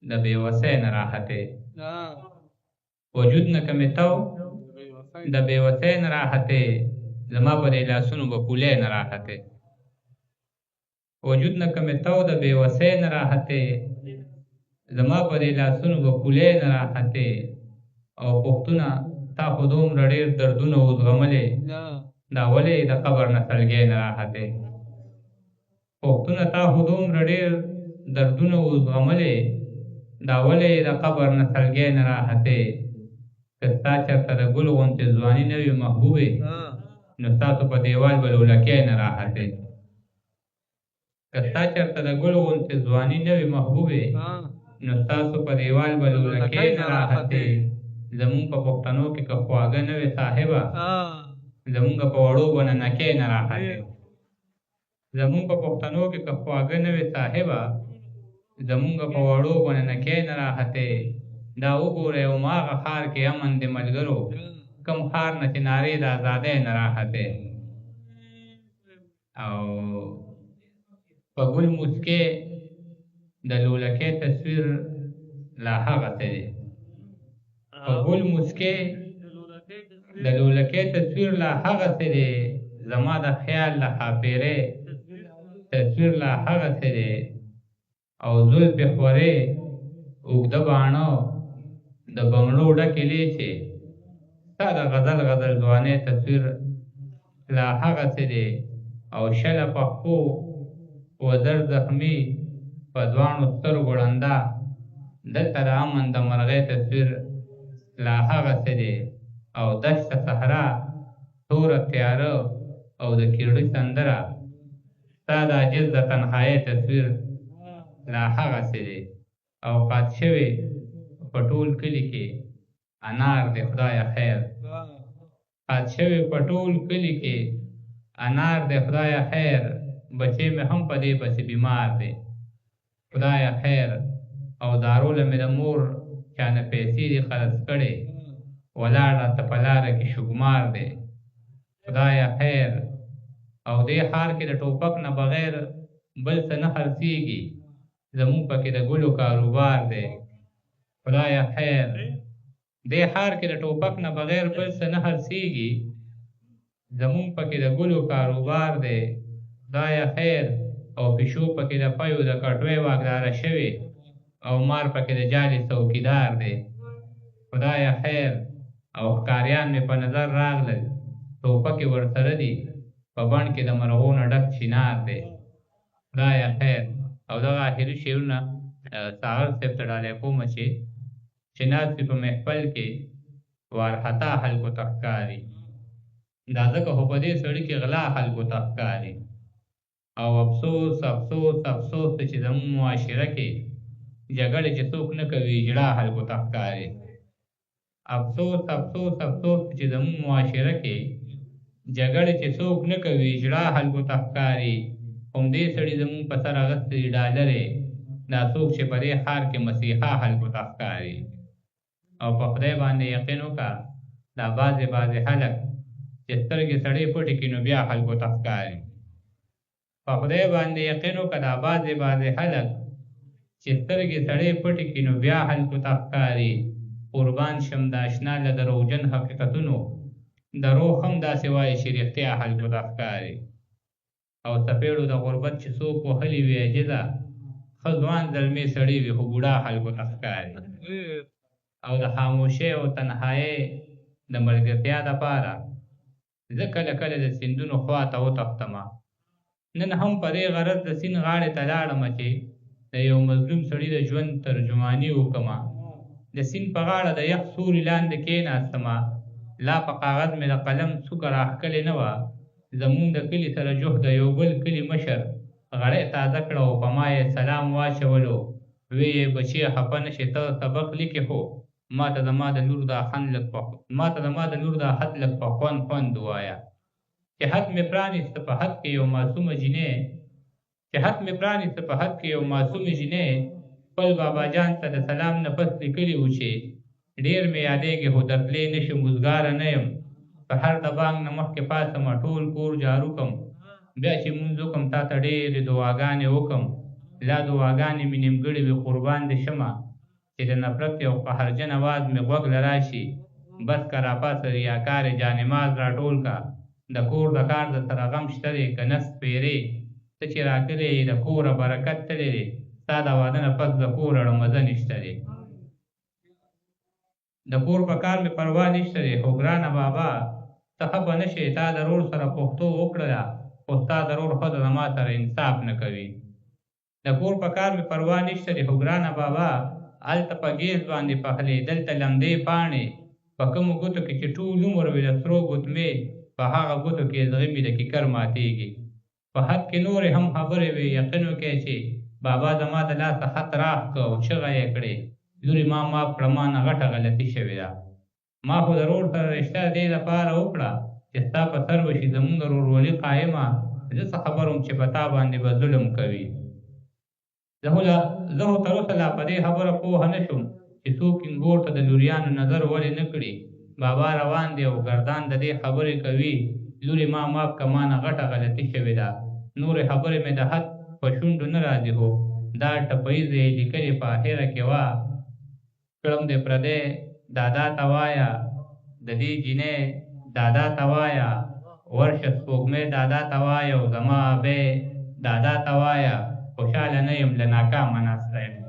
د بېوسۍ نه راحتې وجود نه که مې تو د بېوسۍ نه راحتې زما په دې لاسونو به پولۍ نه راحتې وجود نه که مې تو د بېوسۍ نه راحتې زما په دې لاسونو به پولۍ نه راحتې او پښتونه تا خو دومره ډېر دردونه وزغملې دا ولې د قبر نه سلګۍ نه راحتې پښتونه تا خو دومره ډېر دردونه وزغملې دا ولې د قبر نه سلګۍ نه راحتې که ستا چېرته د ګل غوندې ځواني نه وي محبوبې نو ستاسو په دیوال به لولکۍ نه راحتې که ستا چېرته د ګل غوندې ځواني نه وي محبوبې نو ستاسو په دیوال به لولکۍ نه راحتې زمونږ په پښتنو کې که خواږه نه وي صاحبه زمونږ په وړو به ننکۍ نه راحتې زمونږ په پښتنو کې که خواږه نه وي صاحبه زمونږ په وړو به ننکۍ نه راحتې دا وګورئ هماغه ښار کې امن د ملګرو کوم ښار نه چې نارې د ازادۍ نه راحتې او په ګل موسکۍ د لولکۍ تصویر لا هغسې دی په ګل موسکۍ د لولکۍ تصویر لا هغسې دی زما د خیال له ښاپېرۍ تصویر لا هغسې دی او زلفې خورې اوږده باڼه د بنګړو ډکې لیچې ستا د غزل غزل ځوانۍ تصویر لا هغسې دی او شله پښو وزر زخمي په دواړو سترګو ړنده دلته د امن د مرغۍ تصویر لا هغسې دی او دشته صحرا توره تیاره او د کیړي سندره ستا د عاجز د تنهایۍ تصویر لا هغسې دی او قات شوې په ټول کلي کې انار دی خدایه خیر قات شوې په ټول کلي کې انار دی خدایه خیر بچې مې هم په دې پسې بیمار دی خدایه خیر او دارو له مې د مور چانه پیسې دي خرڅ کړې ولاړ راته په لاره کې شګمار دی خدایه خیر او دې ښار کې د ټوپک نه بغیر بل څه نه خرڅېږي زمونږ پکې د ګلو کاروبار دی خدایه خیر دې ښار کې د ټوپک نه بغیر بل څه نه خرڅېږي زمونږ پکې د ګلو کاروبار دی خدایه خیر او پیشو پکې د پیو د کټوۍ واګداره شوې او مار پکې د جالې څوکیدار دی خدایه خیر او ښکاریان مې په نظر راغلل ټوپکې ورسره دي په بڼ کې د مرغونو ډک چینار دی خدایه خیر او دغه آخري شعرونه ساغر صاحب ته ډالۍ کومه چې ناست وي په محفل کې وارخطا خلکو ته ښکاري دا ځکه خو په دې سړي کې غلا خلکو ته ښکاري او افسوس افسوس افسوس چې زموږ معاشره کې جګړې چې څوک نه کوي ژړا خلکو ته ښکاري افسوس افسوس افسوس چې زموږ معاشره کې جګړې چې څوک نه کوي ژړا خلکو ته ښکاري همدې سړي زموږ په سر اغوستې ډالرې دا څوک چې په دې ښار کې مسیحا خلکو ته ښکاري او په خدای باندې یقین وکړه دا بعضې خلک چې سترګې سړې پټې کړي نو بیا خلکو ته ښکاري په خدای باندې یقین وکړه دا بعضې خلک چې سترګې سړې پټې کړي نو بیا خلکو ته ښکاري قربان شم د اشنا له دروغجن حقیقتونو دروغ هم داسې وایي چې رښتیا خلکو ته ښکاري او څپېړو د غربت چې څوک وهلي وي عجزه ښه ځوان زلمې سړي وي خو بوډا خلکو ته ښکاري او د خاموشۍ او تنهایۍ د ملګرتیا دپاره زه کله کله د سیندونو خوا ته وتښتمه نن هم په دې غرض د سیند غاړې ته لاړمه چې د یو مظلوم سړي د ژوند ترجماني وکړمه د سیند په غاړه د یخ سوري لاندې کېناستمه لا په کاغذ مې د قلم څوکه راښکلې نه وه زمونږ د کلي سره جوخ د یو بل کلي مشر غړۍ تازه کړه او په ما یې سلام واچولو ویې بچیه خفه نه شې ته سبق لیکې خو ماته زما د لور دا خط لږ په خوند ووایه چې حد مې پرانیسته په حد کې یو معصومه جینۍ خپل بابا جان ته د سلام نه پس لیکلي وو چې ډېر مې یادېږي خو درتلی نه شم وزګاره نه یم سهار د بانګ نه مخکې پاڅمه ټول کور جارو کړم بیا چې مونځ وکړم تا ته ډېرې دعاګانې وکړم لا دعاګانې مې نیمګړې وي قربان دې شمه چې د نفرت یو قهرجن اواز مې غوږ له راشي بس که راپاڅه ریاکارې جانماز راټول کا د کور د کار د سره غم شته دی که نه سپېرې ته چې راکلی یې د کوره برکت تللی دی ستا د واده نه پس د کور اړه مزه نشته دی د کور په کار مې پروا نشته دی خو ګرانه بابا ته ښه به نه شې تا د رور سره پښتو وکړله خو ستا د رور ښځه زما سره انصاف نه کوي د کور په کار مې پروا نشته دی خو ګرانه بابا هلته په ګیز باندې پخلې دلته لمدې پاڼې په کومو ګوتو کې چې ټول عمر وي د سرو ګوتمې په هغه ګوتو کې زغې مې د کیکر ماتېږي په حد کې نورې هم خبرې وي یقین وکړئ چې بابا زما د لاسه خط راښ کړه او چغه یې کړې لورې ما معاف کړه ما نه غټه غلطي شوې ده ما خو د رور سره رشته دې دپاره وکړه چې ستا په سر به شي زمونږ د رورولي قایمه زه څه خبر وم چې په تا باندې به ظلم کوي زه خو تر اوسه لا په دې خبره پوهه نه شوم چې څوک انګور ته د لوریانو نظر ولې نه کړي بابا روان دی او ګردان د دې خبرې کوي لورې ما معاف که ما نه غټه غلطي شوې ده نورې خبرې مې د حد په شونډو نه راځي خو دا ټپیزې یې لیکلې په اخره کې وه کړم دې پردی دادا ته وایه د دې جینۍ دادا ته وایه ورشه سپوږمۍ دادا ته وایه او زما ابۍ دادا ته وایه خوشحاله نه یم له ناکامه ناسته یم